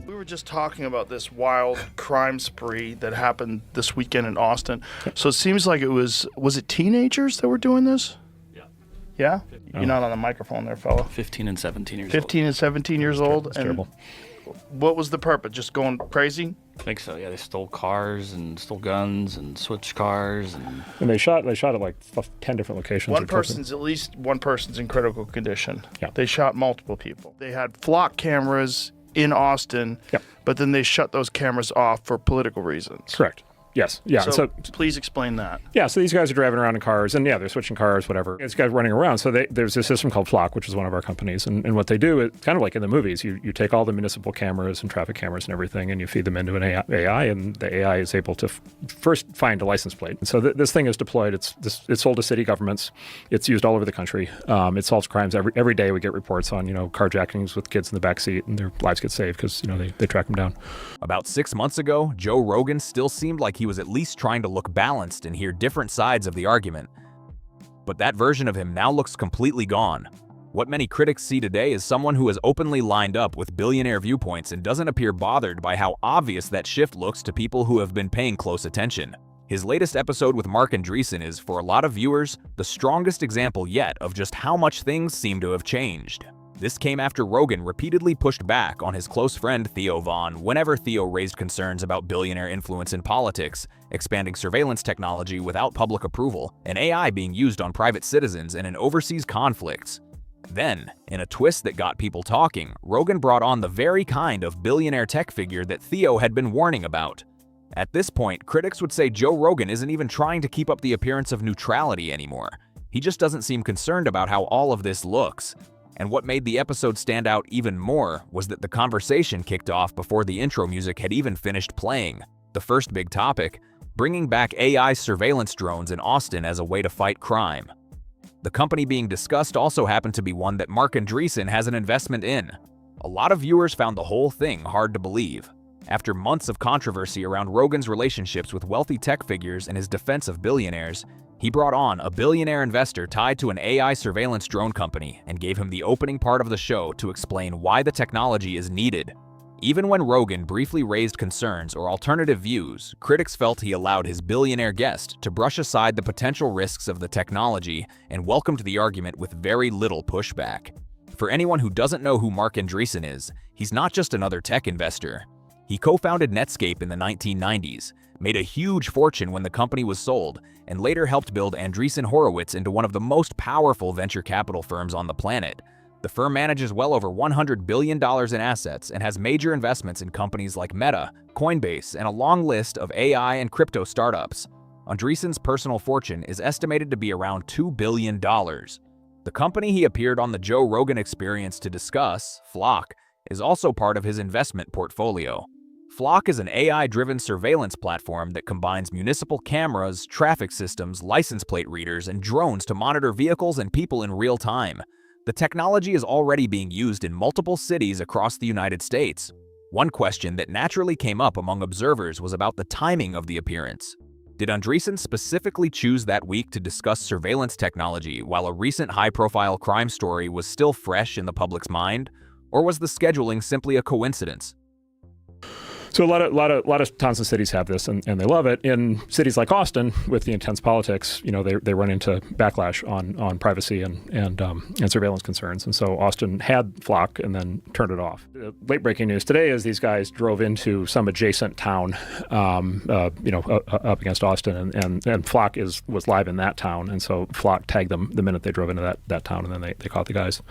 We were just talking about this wild crime spree that happened this weekend in Austin. So it seems like it was it teenagers that were doing this? Yeah. Yeah? You're not on the microphone there, fella. 15 and 17 years old. 15 and 17 years old. That's terrible. What was the purpose? Just going crazy? I think so, yeah. They stole cars and stole guns and switched cars. And they shot at like 10 different locations. At least one person's in critical condition. Yeah. They shot multiple people. They had flock cameras in Austin, but then they shut those cameras off for political reasons. Correct. Yes. Yeah. So please explain that. Yeah. So these guys are driving around in cars, and they're switching cars, whatever. These guys running around. So there's a system called Flock, which is one of our companies, and what they do is kind of like in the movies. You take all the municipal cameras and traffic cameras and everything, and you feed them into an AI, and the AI is able to first find a license plate. And so this thing is deployed. It's sold to city governments. It's used all over the country. It solves crimes every day. We get reports on carjackings with kids in the back seat, and their lives get saved because they track them down. About 6 months ago, Joe Rogan still seemed like he was at least trying to look balanced and hear different sides of the argument. But that version of him now looks completely gone. What many critics see today is someone who has openly lined up with billionaire viewpoints and doesn't appear bothered by how obvious that shift looks to people who have been paying close attention. His latest episode with Mark Andreessen is, for a lot of viewers, the strongest example yet of just how much things seem to have changed. This came after Rogan repeatedly pushed back on his close friend Theo Von whenever Theo raised concerns about billionaire influence in politics, expanding surveillance technology without public approval, and AI being used on private citizens and in overseas conflicts. Then, in a twist that got people talking, Rogan brought on the very kind of billionaire tech figure that Theo had been warning about. At this point, critics would say Joe Rogan isn't even trying to keep up the appearance of neutrality anymore. He just doesn't seem concerned about how all of this looks. And what made the episode stand out even more was that the conversation kicked off before the intro music had even finished playing. The first big topic, bringing back AI surveillance drones in Austin as a way to fight crime. The company being discussed also happened to be one that Mark Andreessen has an investment in. A lot of viewers found the whole thing hard to believe. After months of controversy around Rogan's relationships with wealthy tech figures and his defense of billionaires, he brought on a billionaire investor tied to an AI surveillance drone company and gave him the opening part of the show to explain why the technology is needed. Even when Rogan briefly raised concerns or alternative views, critics felt he allowed his billionaire guest to brush aside the potential risks of the technology and welcomed the argument with very little pushback. For anyone who doesn't know who Mark Andreessen is, he's not just another tech investor. He co-founded Netscape in the 1990s, made a huge fortune when the company was sold, and later helped build Andreessen Horowitz into one of the most powerful venture capital firms on the planet. The firm manages well over $100 billion in assets and has major investments in companies like Meta, Coinbase, and a long list of AI and crypto startups. Andreessen's personal fortune is estimated to be around $2 billion. The company he appeared on the Joe Rogan Experience to discuss, Flock, is also part of his investment portfolio. Flock is an AI-driven surveillance platform that combines municipal cameras, traffic systems, license plate readers, and drones to monitor vehicles and people in real time. The technology is already being used in multiple cities across the United States. One question that naturally came up among observers was about the timing of the appearance. Did Andreessen specifically choose that week to discuss surveillance technology while a recent high-profile crime story was still fresh in the public's mind? Or was the scheduling simply a coincidence? So a lot of towns and cities have this, and they love it. In cities like Austin, with the intense politics, they run into backlash on privacy and surveillance concerns. And so Austin had Flock and then turned it off. The late breaking news today is these guys drove into some adjacent town, up against Austin, and Flock was live in that town, and so Flock tagged them the minute they drove into that town, and then they caught the guys.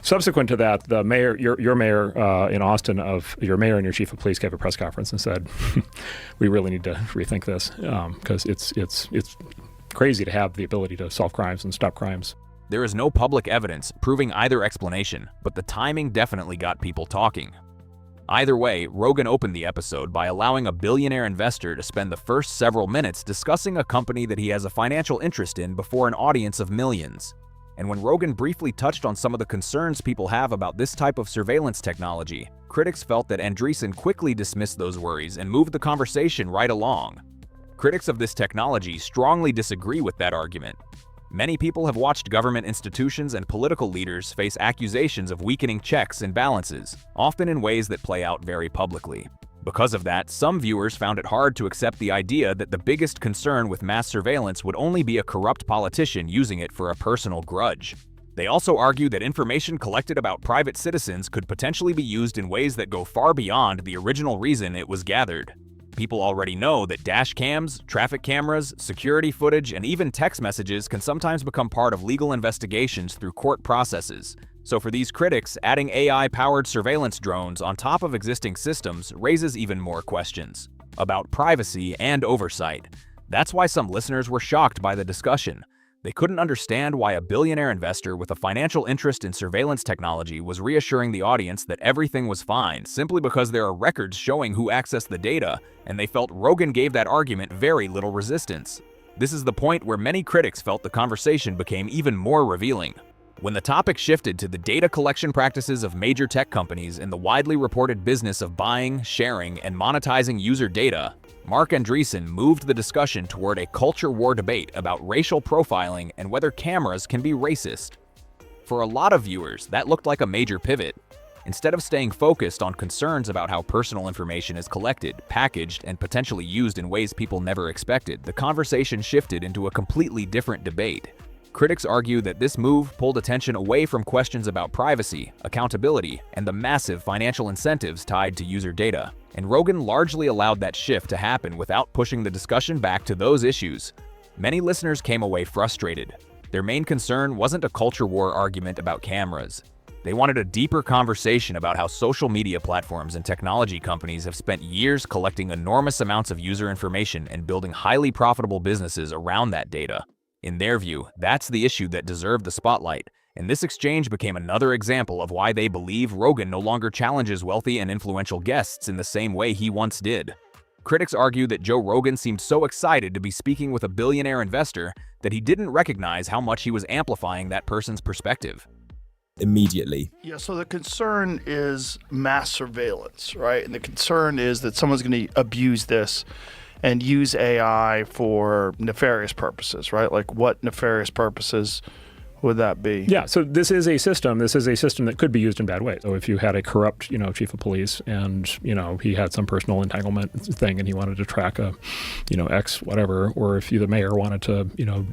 Subsequent to that, the mayor, your mayor in Austin, your mayor and your chief of police gave a press conference and said, "We really need to rethink this because it's crazy to have the ability to solve crimes and stop crimes." There is no public evidence proving either explanation, but the timing definitely got people talking. Either way, Rogan opened the episode by allowing a billionaire investor to spend the first several minutes discussing a company that he has a financial interest in before an audience of millions. And when Rogan briefly touched on some of the concerns people have about this type of surveillance technology, critics felt that Andreessen quickly dismissed those worries and moved the conversation right along. Critics of this technology strongly disagree with that argument. Many people have watched government institutions and political leaders face accusations of weakening checks and balances, often in ways that play out very publicly. Because of that, some viewers found it hard to accept the idea that the biggest concern with mass surveillance would only be a corrupt politician using it for a personal grudge. They also argue that information collected about private citizens could potentially be used in ways that go far beyond the original reason it was gathered. People already know that dash cams, traffic cameras, security footage, and even text messages can sometimes become part of legal investigations through court processes. So for these critics, adding AI-powered surveillance drones on top of existing systems raises even more questions about privacy and oversight. That's why some listeners were shocked by the discussion. They couldn't understand why a billionaire investor with a financial interest in surveillance technology was reassuring the audience that everything was fine simply because there are records showing who accessed the data, and they felt Rogan gave that argument very little resistance. This is the point where many critics felt the conversation became even more revealing. When the topic shifted to the data collection practices of major tech companies and the widely reported business of buying, sharing, and monetizing user data, Mark Andreessen moved the discussion toward a culture war debate about racial profiling and whether cameras can be racist. For a lot of viewers, that looked like a major pivot. Instead of staying focused on concerns about how personal information is collected, packaged, and potentially used in ways people never expected, the conversation shifted into a completely different debate. Critics argue that this move pulled attention away from questions about privacy, accountability, and the massive financial incentives tied to user data. And Rogan largely allowed that shift to happen without pushing the discussion back to those issues. Many listeners came away frustrated. Their main concern wasn't a culture war argument about cameras. They wanted a deeper conversation about how social media platforms and technology companies have spent years collecting enormous amounts of user information and building highly profitable businesses around that data. In their view, that's the issue that deserved the spotlight, and this exchange became another example of why they believe Rogan no longer challenges wealthy and influential guests in the same way he once did. Critics argue that Joe Rogan seemed so excited to be speaking with a billionaire investor that he didn't recognize how much he was amplifying that person's perspective. Immediately. Yeah, so the concern is mass surveillance, right? And the concern is that someone's going to abuse this and use AI for nefarious purposes, right? Like what nefarious purposes would that be? Yeah, so this is a system that could be used in bad ways. So if you had a corrupt, chief of police and, he had some personal entanglement thing and he wanted to track a, X whatever, or if you, the mayor, wanted to,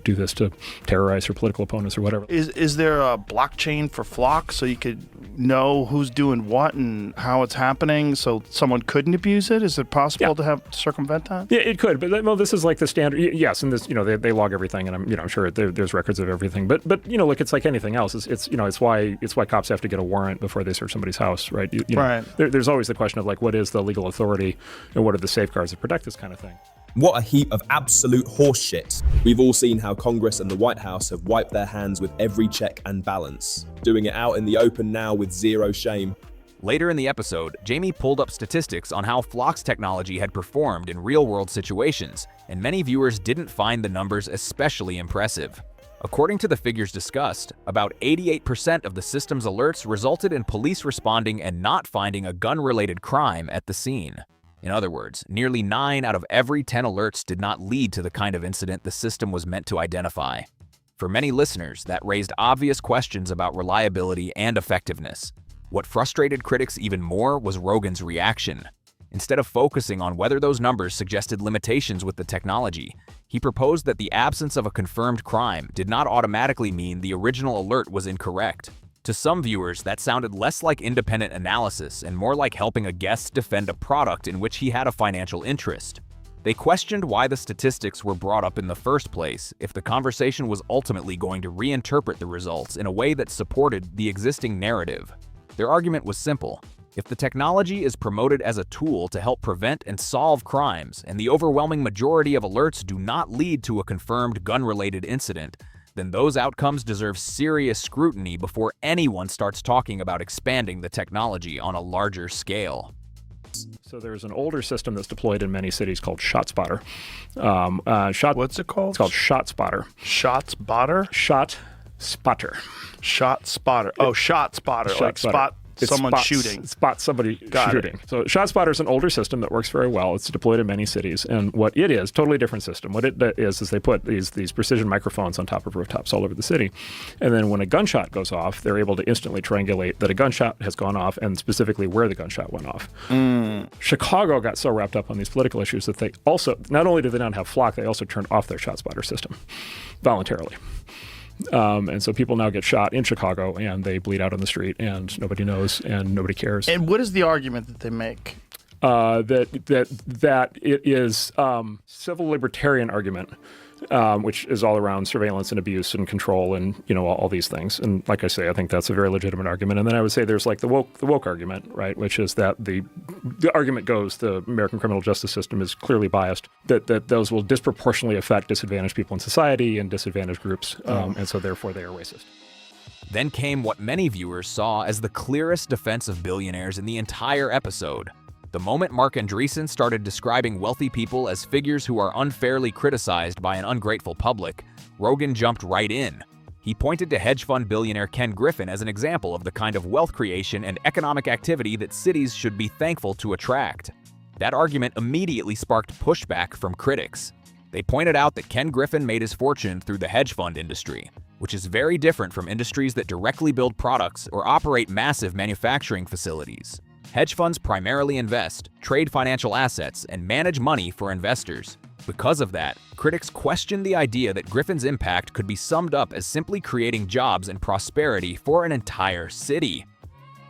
do this to terrorize your political opponents or whatever. Is there a blockchain for Flock so you could know who's doing what and how it's happening so someone couldn't abuse it? Is it possible to circumvent that? Yeah, it could, but this is like the standard. Yes, and this, they log everything, and I'm sure there's records of everything. But look, it's like anything else. It's why cops have to get a warrant before they search somebody's house, right? Right. There's always the question of like, what is the legal authority and what are the safeguards that protect this kind of thing? What a heap of absolute horseshit. We've all seen how Congress and the White House have wiped their hands with every check and balance, doing it out in the open now with zero shame. Later in the episode, Jamie pulled up statistics on how Flock's technology had performed in real-world situations, and many viewers didn't find the numbers especially impressive. According to the figures discussed, about 88% of the system's alerts resulted in police responding and not finding a gun-related crime at the scene. In other words, nearly 9 out of every 10 alerts did not lead to the kind of incident the system was meant to identify. For many listeners, that raised obvious questions about reliability and effectiveness. What frustrated critics even more was Rogan's reaction. Instead of focusing on whether those numbers suggested limitations with the technology, he proposed that the absence of a confirmed crime did not automatically mean the original alert was incorrect. To some viewers, that sounded less like independent analysis and more like helping a guest defend a product in which he had a financial interest. They questioned why the statistics were brought up in the first place if the conversation was ultimately going to reinterpret the results in a way that supported the existing narrative. Their argument was simple. If the technology is promoted as a tool to help prevent and solve crimes, and the overwhelming majority of alerts do not lead to a confirmed gun-related incident, then those outcomes deserve serious scrutiny before anyone starts talking about expanding the technology on a larger scale. So there's an older system that's deployed in many cities called ShotSpotter. What's it called? It's called ShotSpotter. ShotSpotter? ShotSpotter. ShotSpotter. Oh, ShotSpotter. Like ShotSpotter. someone shooting. Spots somebody shooting. So ShotSpotter is an older system that works very well. It's deployed in many cities. And what it is, totally different system. What it is they put these precision microphones on top of rooftops all over the city. And then when a gunshot goes off, they're able to instantly triangulate that a gunshot has gone off and specifically where the gunshot went off. Chicago got so wrapped up on these political issues that they also, not only do they not have Flock, they also turned off their ShotSpotter system voluntarily. And so people now get shot in Chicago and they bleed out on the street and nobody knows and nobody cares. And what is the argument that they make? That it is civil libertarian argument, which is all around surveillance and abuse and control and all these things. And like I say, I think that's a very legitimate argument. And then I would say there's like the woke argument, right? Which is that the argument goes the American criminal justice system is clearly biased. That those will disproportionately affect disadvantaged people in society and disadvantaged groups, and so therefore they are racist. Then came what many viewers saw as the clearest defense of billionaires in the entire episode. The moment Mark Andreessen started describing wealthy people as figures who are unfairly criticized by an ungrateful public, Rogan jumped right in. He pointed to hedge fund billionaire Ken Griffin as an example of the kind of wealth creation and economic activity that cities should be thankful to attract. That argument immediately sparked pushback from critics. They pointed out that Ken Griffin made his fortune through the hedge fund industry, which is very different from industries that directly build products or operate massive manufacturing facilities. Hedge funds primarily invest, trade financial assets, and manage money for investors. Because of that, critics questioned the idea that Griffin's impact could be summed up as simply creating jobs and prosperity for an entire city.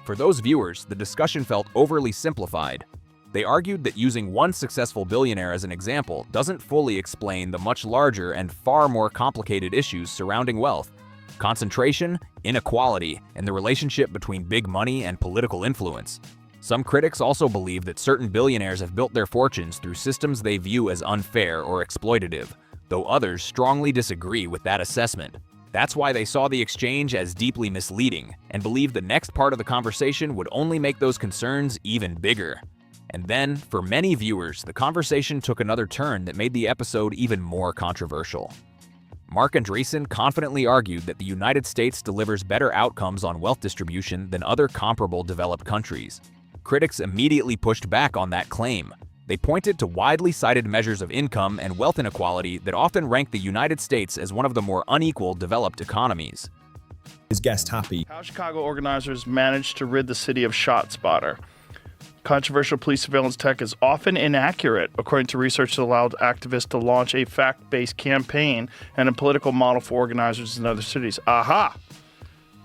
For those viewers, the discussion felt overly simplified. They argued that using one successful billionaire as an example doesn't fully explain the much larger and far more complicated issues surrounding wealth: concentration, inequality, and the relationship between big money and political influence. Some critics also believe that certain billionaires have built their fortunes through systems they view as unfair or exploitative, though others strongly disagree with that assessment. That's why they saw the exchange as deeply misleading and believed the next part of the conversation would only make those concerns even bigger. And then, for many viewers, the conversation took another turn that made the episode even more controversial. Mark Andreessen confidently argued that the United States delivers better outcomes on wealth distribution than other comparable developed countries. Critics immediately pushed back on that claim. They pointed to widely cited measures of income and wealth inequality that often rank the United States as one of the more unequal developed economies. His guest happy. How Chicago organizers managed to rid the city of ShotSpotter. Controversial police surveillance tech is often inaccurate, according to research that allowed activists to launch a fact-based campaign and a political model for organizers in other cities. Aha!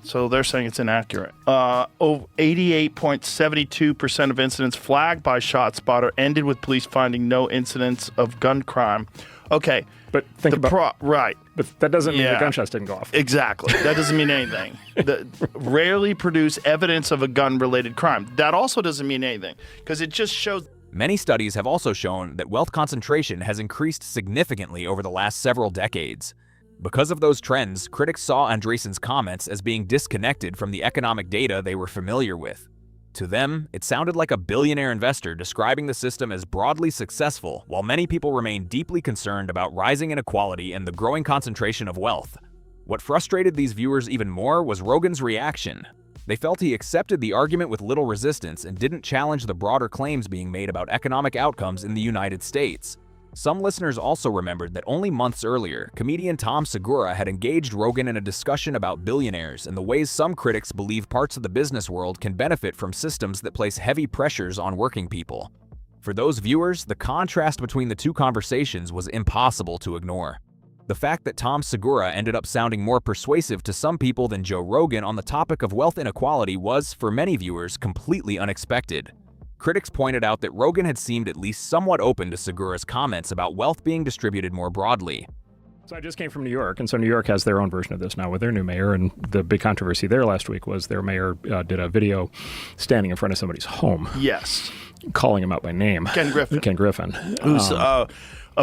So they're saying it's inaccurate. 88.72% of incidents flagged by ShotSpotter ended with police finding no incidents of gun crime. Okay. But think about right. But that doesn't mean the gunshots didn't go off. Exactly. That doesn't mean anything. Rarely produce evidence of a gun-related crime. That also doesn't mean anything because it just shows. Many studies have also shown that wealth concentration has increased significantly over the last several decades. Because of those trends, critics saw Andreessen's comments as being disconnected from the economic data they were familiar with. To them, it sounded like a billionaire investor describing the system as broadly successful, while many people remain deeply concerned about rising inequality and the growing concentration of wealth. What frustrated these viewers even more was Rogan's reaction. They felt he accepted the argument with little resistance and didn't challenge the broader claims being made about economic outcomes in the United States. Some listeners also remembered that only months earlier, comedian Tom Segura had engaged Rogan in a discussion about billionaires and the ways some critics believe parts of the business world can benefit from systems that place heavy pressures on working people. For those viewers, the contrast between the two conversations was impossible to ignore. The fact that Tom Segura ended up sounding more persuasive to some people than Joe Rogan on the topic of wealth inequality was, for many viewers, completely unexpected. Critics pointed out that Rogan had seemed at least somewhat open to Segura's comments about wealth being distributed more broadly. So I just came from New York, and so New York has their own version of this now with their new mayor, and the big controversy there last week was their mayor did a video standing in front of somebody's home. Yes. Calling him out by name. Ken Griffin. Ken Griffin. Who's a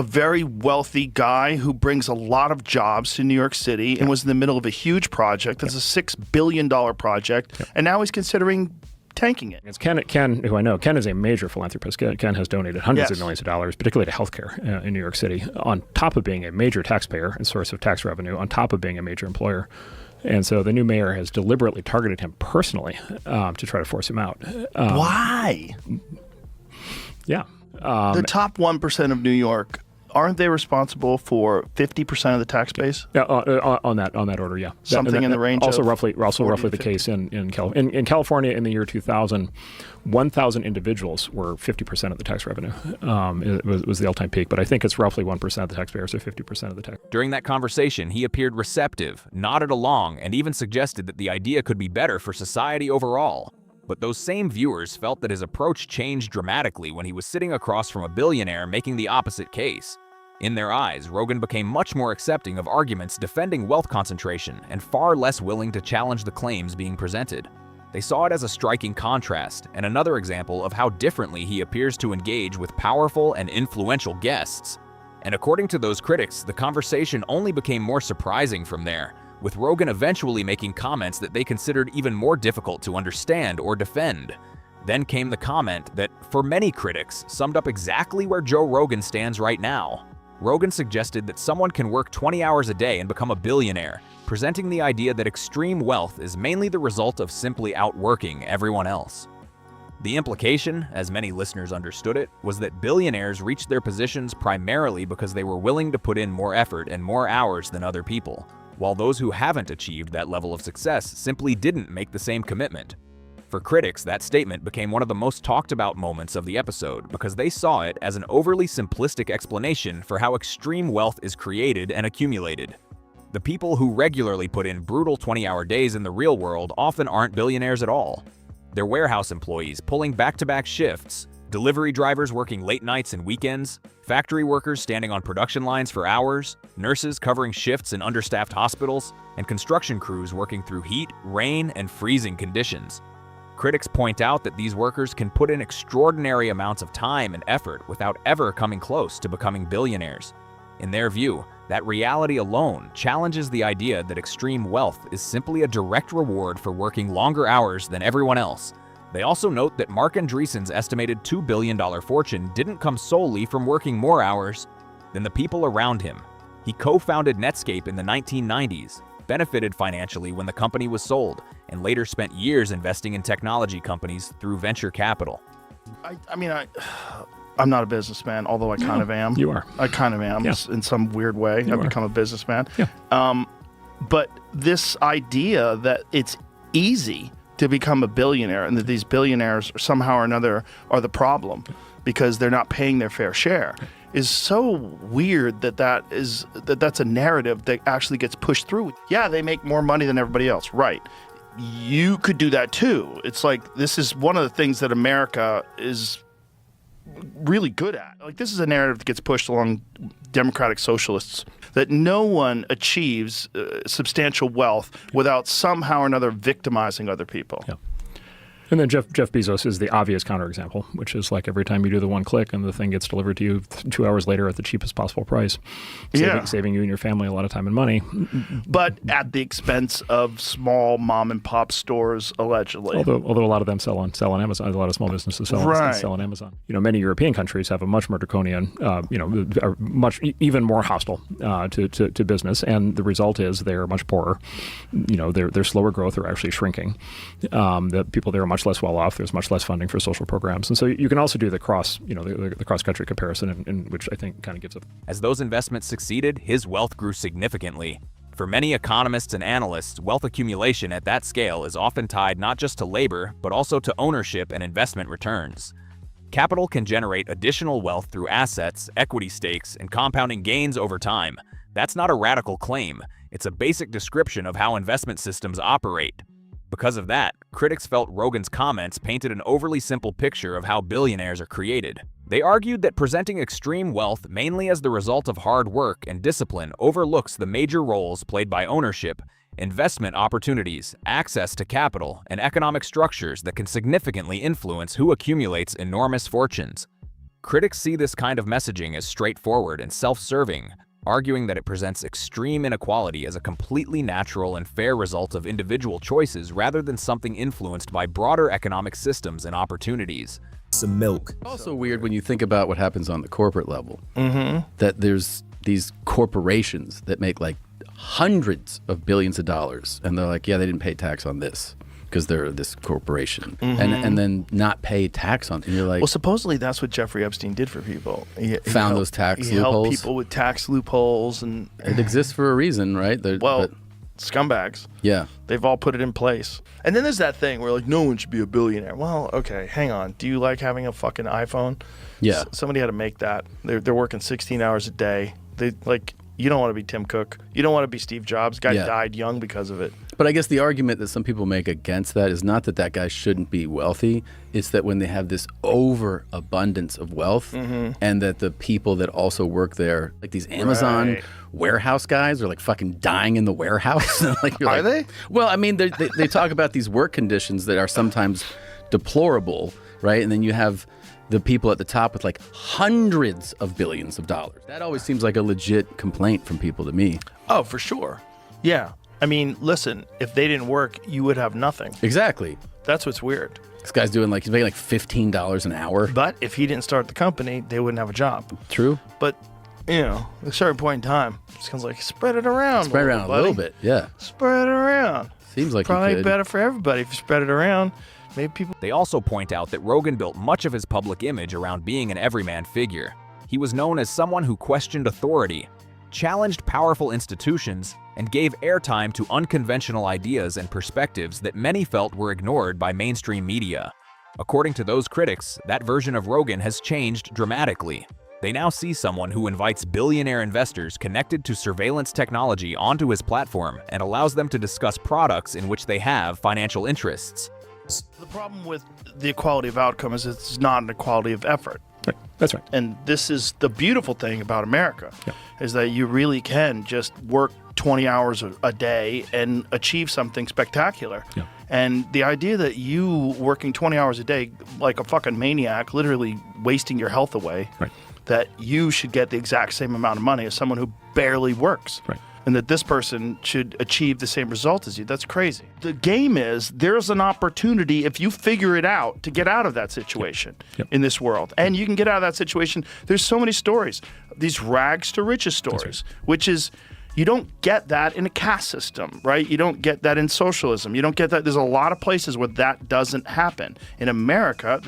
very wealthy guy who brings a lot of jobs to New York City and was in the middle of a huge project. That's a $6 billion project, and now he's considering tanking it. It's Ken, who I know. Ken is a major philanthropist. Ken has donated hundreds of millions of dollars, particularly to healthcare in New York City, on top of being a major taxpayer and source of tax revenue, on top of being a major employer. And so the new mayor has deliberately targeted him personally to try to force him out. Why? Yeah. The top 1% of New York, aren't they responsible for 50% of the tax base? Yeah, on that order, yeah. Something in the range also of roughly 40 to the 50. case in California in the year 2000. 1,000 individuals were 50% of the tax revenue. It was the all-time peak, but I think it's roughly 1% of the taxpayers or 50% of the tax. During that conversation, he appeared receptive, nodded along, and even suggested that the idea could be better for society overall. But those same viewers felt that his approach changed dramatically when he was sitting across from a billionaire making the opposite case. In their eyes, Rogan became much more accepting of arguments defending wealth concentration and far less willing to challenge the claims being presented. They saw it as a striking contrast and another example of how differently he appears to engage with powerful and influential guests. And according to those critics, the conversation only became more surprising from there, with Rogan eventually making comments that they considered even more difficult to understand or defend. Then came the comment that, for many critics, summed up exactly where Joe Rogan stands right now. Rogan suggested that someone can work 20 hours a day and become a billionaire, presenting the idea that extreme wealth is mainly the result of simply outworking everyone else. The implication, as many listeners understood it, was that billionaires reached their positions primarily because they were willing to put in more effort and more hours than other people, while those who haven't achieved that level of success simply didn't make the same commitment. For critics, that statement became one of the most talked about moments of the episode because they saw it as an overly simplistic explanation for how extreme wealth is created and accumulated. The people who regularly put in brutal 20-hour days in the real world often aren't billionaires at all. They're warehouse employees pulling back-to-back shifts, delivery drivers working late nights and weekends, factory workers standing on production lines for hours, nurses covering shifts in understaffed hospitals, and construction crews working through heat, rain, and freezing conditions. Critics point out that these workers can put in extraordinary amounts of time and effort without ever coming close to becoming billionaires. In their view, that reality alone challenges the idea that extreme wealth is simply a direct reward for working longer hours than everyone else. They also note that Mark Andreessen's estimated $2 billion fortune didn't come solely from working more hours than the people around him. He co-founded Netscape in the 1990s, benefited financially when the company was sold, and later spent years investing in technology companies through venture capital. I'm not a businessman, although I kind of am. You are. I kind of am in some weird way. I've become a businessman. Yeah. But this idea that it's easy to become a billionaire and that these billionaires somehow or another are the problem because they're not paying their fair share is so weird that's a narrative that actually gets pushed through. Yeah, they make more money than everybody else. Right. You could do that too. It's like this is one of the things that America is really good at. Like this is a narrative that gets pushed along democratic socialists that no one achieves substantial wealth without somehow or another victimizing other people. Yeah. And then Jeff Bezos is the obvious counterexample, which is like every time you do the one click and the thing gets delivered to you 2 hours later at the cheapest possible price, saving you and your family a lot of time and money. But at the expense of small mom and pop stores, allegedly. Although a lot of them sell on Amazon, a lot of small businesses sell on Amazon. Many European countries have a much more draconian, are much even more hostile to business, and the result is they're much poorer. Their slower growth are actually shrinking. The people there are much less well off. There's much less funding for social programs, and so you can also do the cross-country comparison, in which I think kind of gives a. As those investments succeeded, his wealth grew significantly. For many economists and analysts, wealth accumulation at that scale is often tied not just to labor, but also to ownership and investment returns. Capital can generate additional wealth through assets, equity stakes, and compounding gains over time. That's not a radical claim. It's a basic description of how investment systems operate. Because of that, critics felt Rogan's comments painted an overly simple picture of how billionaires are created. They argued that presenting extreme wealth mainly as the result of hard work and discipline overlooks the major roles played by ownership, investment opportunities, access to capital, and economic structures that can significantly influence who accumulates enormous fortunes. Critics see this kind of messaging as straightforward and self-serving, arguing that it presents extreme inequality as a completely natural and fair result of individual choices rather than something influenced by broader economic systems and opportunities. Some milk. Also weird when you think about what happens on the corporate level, that there's these corporations that make like hundreds of billions of dollars, and they're like, yeah, they didn't pay tax on this because they're this corporation, and then not pay tax on it. And you're like, Well, supposedly that's what Jeffrey Epstein did for people. He Found helped- those tax he helped loopholes? people with tax loopholes and it exists for a reason, right? well, scumbags. yeah. They've all put it in place. And then there's that thing where like no one should be a billionaire. Well, okay, hang on. Do you like having a fucking iPhone? Yeah. Somebody had to make that. They're working 16 hours a day. They like you don't want to be Tim Cook. You don't want to be Steve Jobs. Guy Yeah. died young because of it. But I guess the argument that some people make against that is not that that guy shouldn't be wealthy. It's that when they have this overabundance of wealth, and that the people that also work there, like these Amazon Right. warehouse guys, are like fucking dying in the warehouse. Like, you're Are like- they? Well, I mean, they talk about these work conditions that are sometimes deplorable, right? And then you have the people at the top with like hundreds of billions of dollars. That always seems like a legit complaint from people to me. Oh, for sure. Yeah. I mean, listen, if they didn't work, you would have nothing. Exactly. That's what's weird. This guy's doing like, he's making like $15 an hour. But if he didn't start the company, they wouldn't have a job. True. But, you know, at a certain point in time, it's kind of like spread it around. Spread around a buddy. little bit. Yeah. Spread it around. Seems like you Probably could. better for everybody if you spread it around. Maybe people. They also point out that Rogan built much of his public image around being an everyman figure. He was known as someone who questioned authority, challenged powerful institutions, and gave airtime to unconventional ideas and perspectives that many felt were ignored by mainstream media. According to those critics, that version of Rogan has changed dramatically. They now see someone who invites billionaire investors connected to surveillance technology onto his platform and allows them to discuss products in which they have financial interests. The problem with the equality of outcome is it's not an equality of effort. Right. That's right. And this is the beautiful thing about America, Yeah. is that you really can just work 20 hours a day and achieve something spectacular. Yeah. And the idea that you working 20 hours a day like a fucking maniac, literally wasting your health away, Right. that you should get the exact same amount of money as someone who barely works. Right. And that this person should achieve the same result as you. That's crazy. The game is there's an opportunity if you figure it out to get out of that situation Yep. in this world. And you can get out of that situation. There's so many stories, these rags to riches stories, which is you don't get that in a caste system, right? You don't get that in socialism. You don't get that. There's a lot of places where that doesn't happen. In America,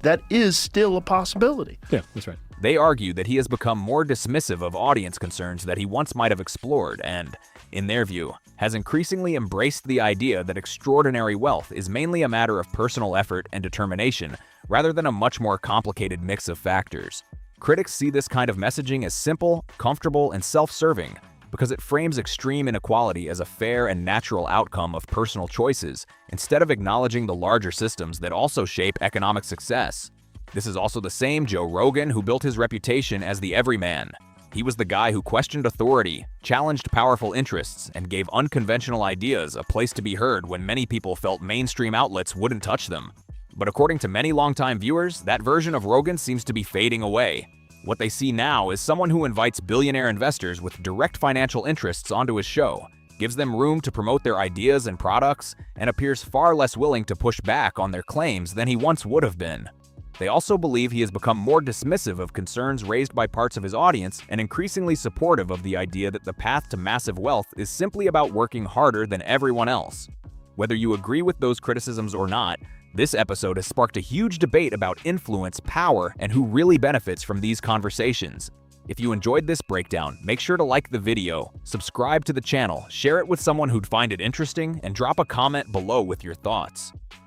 that is still a possibility. Yeah, that's right. They argue that he has become more dismissive of audience concerns that he once might have explored and, in their view, has increasingly embraced the idea that extraordinary wealth is mainly a matter of personal effort and determination rather than a much more complicated mix of factors. Critics see this kind of messaging as simple, comfortable, and self-serving because it frames extreme inequality as a fair and natural outcome of personal choices instead of acknowledging the larger systems that also shape economic success. This is also the same Joe Rogan who built his reputation as the everyman. He was the guy who questioned authority, challenged powerful interests, and gave unconventional ideas a place to be heard when many people felt mainstream outlets wouldn't touch them. But according to many longtime viewers, that version of Rogan seems to be fading away. What they see now is someone who invites billionaire investors with direct financial interests onto his show, gives them room to promote their ideas and products, and appears far less willing to push back on their claims than he once would have been. They also believe he has become more dismissive of concerns raised by parts of his audience and increasingly supportive of the idea that the path to massive wealth is simply about working harder than everyone else. Whether you agree with those criticisms or not, this episode has sparked a huge debate about influence, power, and who really benefits from these conversations. If you enjoyed this breakdown, make sure to like the video, subscribe to the channel, share it with someone who'd find it interesting, and drop a comment below with your thoughts.